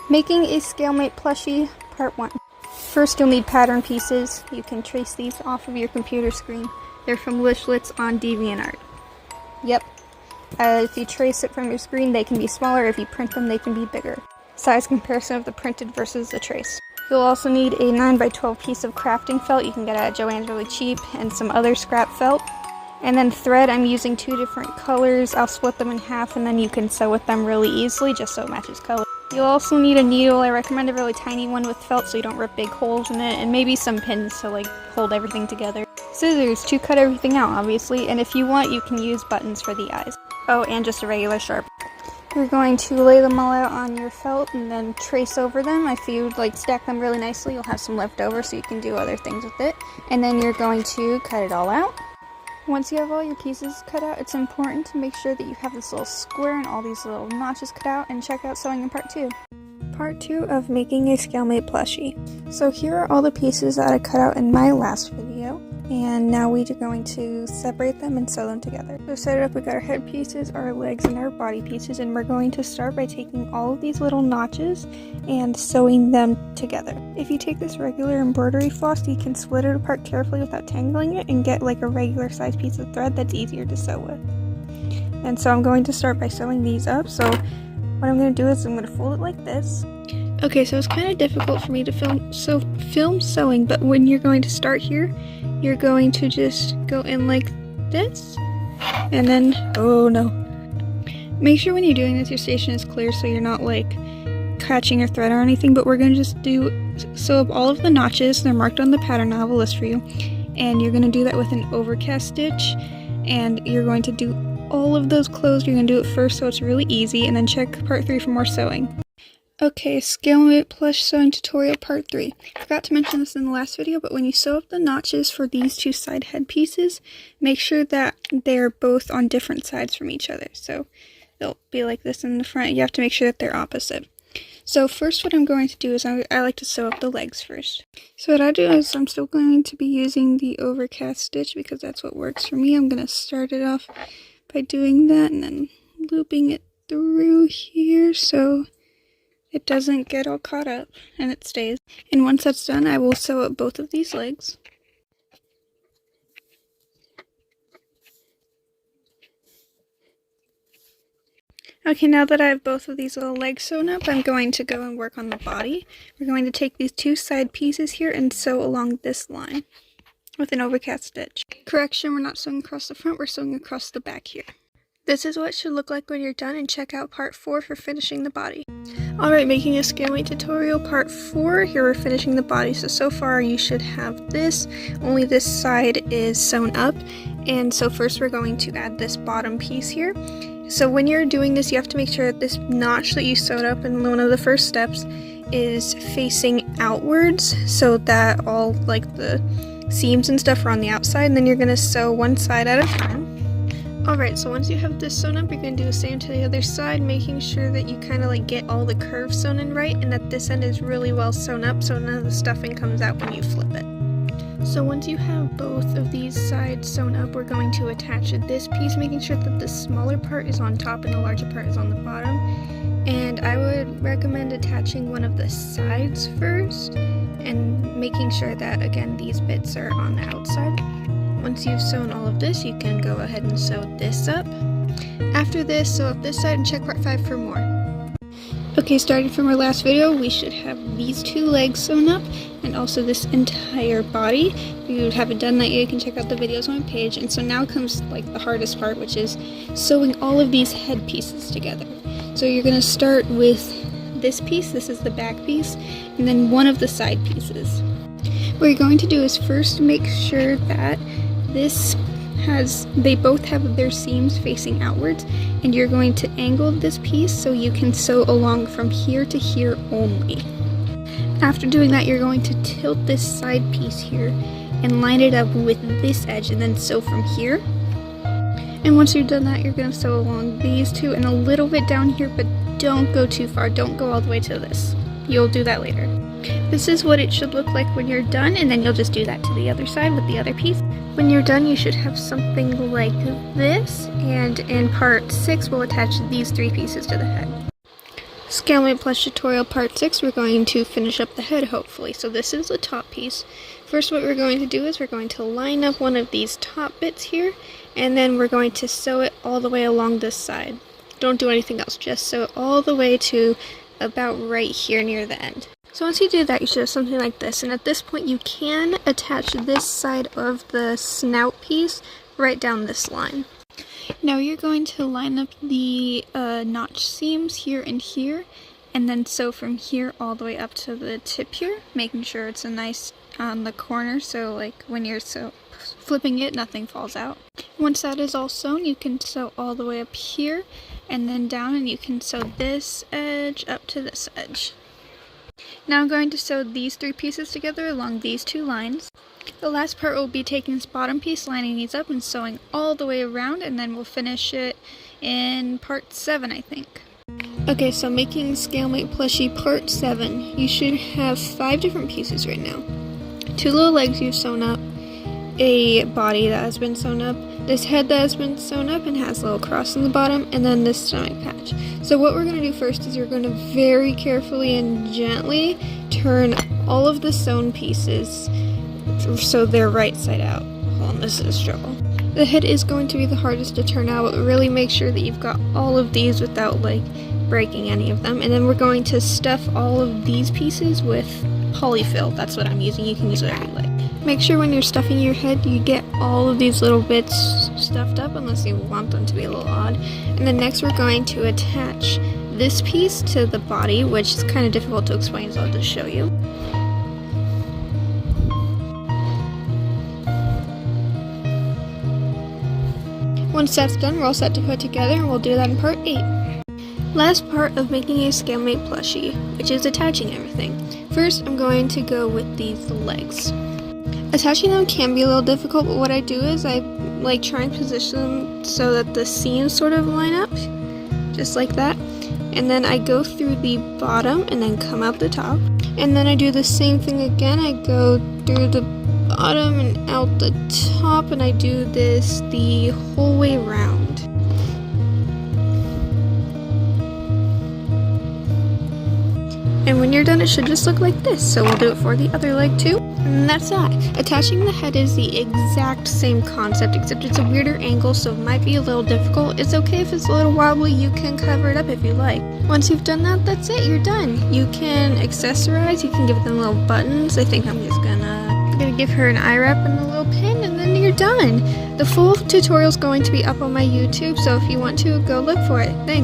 Making a Scalemate plushie, part 1. First you'll need pattern pieces. You can trace these off of your computer screen. They're from Wishlets on DeviantArt. Yep. If you trace it from your screen, they can be smaller. If you print them, they can be bigger. Size comparison of the printed versus the traced. You'll also need a 9x12 piece of crafting felt you can get at Joann's really cheap, and some other scrap felt. And then thread, I'm using 2 different colors. I'll split them in half and then you can sew with them really easily just so it matches color. You'll also need a needle. I recommend a really tiny one with felt so you don't rip big holes in it, and maybe some pins to like hold everything together. Scissors to cut everything out obviously, and if you want you can use buttons for the eyes. Oh, and just a regular sharp. You're going to lay them all out on your felt and then trace over them. If you like stack them really nicely, you'll have some left over so you can do other things with it. And then you're going to cut it all out. Once you have all your pieces cut out, it's important to make sure that you have this little square and all these little notches cut out, and check out sewing in part 2. Part 2 of making a Scalemate plushie. So here are all the pieces that I cut out in my last video, and now we're going to separate them and sew them together. So set it up, we got our head pieces, our legs, and our body pieces, and we're going to start by taking all of these little notches and sewing them together. If you take this regular embroidery floss, you can split it apart carefully without tangling it and get like a regular size piece of thread that's easier to sew with. And so I'm going to start by sewing these up. So what I'm going to do is I'm going to fold it like this. Okay, so it's kind of difficult for me to film sewing, but when you're going to start here, you're going to just go in like this, and then, oh no. Make sure when you're doing this your station is clear so you're not like catching your thread or anything, but we're going to just sew up all of the notches. They're marked on the pattern. I have a list for you, and you're going to do that with an overcast stitch, and you're going to do all of those closed. You're going to do it first so it's really easy, and then check part 3 for more sewing. Okay, Scalemate plush sewing tutorial part 3. Forgot to mention this in the last video, but when you sew up the notches for these 2 side head pieces, make sure that they're both on different sides from each other. So they'll be like this in the front. You have to make sure that they're opposite. So first what I'm going to do is I like to sew up the legs first. So what I do is I'm still going to be using the overcast stitch because that's what works for me. I'm going to start it off by doing that and then looping it through here so it doesn't get all caught up and it stays. And once that's done, I will sew up both of these legs. Okay, now that I have both of these little legs sewn up, I'm going to go and work on the body. We're going to take these 2 side pieces here and sew along this line with an overcast stitch. Correction, we're not sewing across the front, we're sewing across the back here. This is what it should look like when you're done, and check out part 4 for finishing the body. Alright, making a Scalemate tutorial part 4. Here we're finishing the body. So far you should have this, only this side is sewn up. And so first we're going to add this bottom piece here. So when you're doing this, you have to make sure that this notch that you sewed up in one of the first steps is facing outwards so that all like the seams and stuff are on the outside, and then you're going to sew one side at a time. Alright, so once you have this sewn up, you're going to do the same to the other side, making sure that you kind of like get all the curves sewn in right and that this end is really well sewn up so none of the stuffing comes out when you flip it. So once you have both of these sides sewn up, we're going to attach this piece, making sure that the smaller part is on top and the larger part is on the bottom. And I would recommend attaching one of the sides first and making sure that, again, these bits are on the outside. Once you've sewn all of this, you can go ahead and sew this up. After this, sew up this side and check part 5 for more. Okay, starting from our last video, we should have these 2 legs sewn up and also this entire body. If you haven't done that yet, you can check out the videos on my page. And so now comes like the hardest part, which is sewing all of these head pieces together. So you're going to start with this piece, this is the back piece, and then one of the side pieces. What you're going to do is first make sure that they both have their seams facing outwards, and you're going to angle this piece so you can sew along from here to here only. After doing that, you're going to tilt this side piece here and line it up with this edge and then sew from here. And once you've done that, you're going to sew along these 2 and a little bit down here, but don't go too far, don't go all the way to this. You'll do that later. This is what it should look like when you're done, and then you'll just do that to the other side with the other piece. When you're done, you should have something like this, and in part 6 we'll attach these 3 pieces to the head. Scalemate plush tutorial part 6, we're going to finish up the head hopefully. So this is the top piece. First what we're going to do is we're going to line up one of these top bits here, and then we're going to sew it all the way along this side. Don't do anything else, just sew it all the way to about right here near the end. So once you do that, you should have something like this, and at this point you can attach this side of the snout piece right down this line. Now you're going to line up the notch seams here and here, and then sew from here all the way up to the tip here, making sure it's a nice on the corner, so like when you're flipping it, nothing falls out. Once that is all sewn, you can sew all the way up here and then down, and you can sew this edge up to this edge. Now I'm going to sew these three pieces together along these two lines. The last part will be taking this bottom piece, lining these up and sewing all the way around, and then we'll finish it in part 7, I think. Okay, so making Scalemate plushie part 7. You should have 5 different pieces right now. 2 little legs you've sewn up, a body that has been sewn up, this head that has been sewn up and has a little cross in the bottom, and then this stomach patch. So what we're going to do first is you're going to very carefully and gently turn all of the sewn pieces so they're right side out. Hold on, this is a struggle. The head is going to be the hardest to turn out, but really make sure that you've got all of these without like breaking any of them. And then we're going to stuff all of these pieces with polyfill. That's what I'm using. You can use whatever you like. Make sure when you're stuffing your head you get all of these little bits stuffed up, unless you want them to be a little odd. And then next we're going to attach this piece to the body, which is kind of difficult to explain, so I'll just show you. Once that's done, we're all set to put together, and we'll do that in part 8. Last part of making a Scalemate plushie, which is attaching everything. First, I'm going to go with these legs. Attaching them can be a little difficult, but what I do is I like try and position them so that the seams sort of line up, just like that. And then I go through the bottom and then come out the top. And then I do the same thing again. I go through the bottom and out the top, and I do this the whole way around. And when you're done, it should just look like this. So we'll do it for the other leg too. And that's that. Attaching the head is the exact same concept, except it's a weirder angle, so it might be a little difficult. It's okay if it's a little wobbly, you can cover it up if you like. Once you've done that, that's it, you're done. You can accessorize, you can give them little buttons. I think I'm just gonna give her an eye wrap and a little pin, and then you're done. The full tutorial is going to be up on my YouTube, so if you want to, go look for it. Thanks.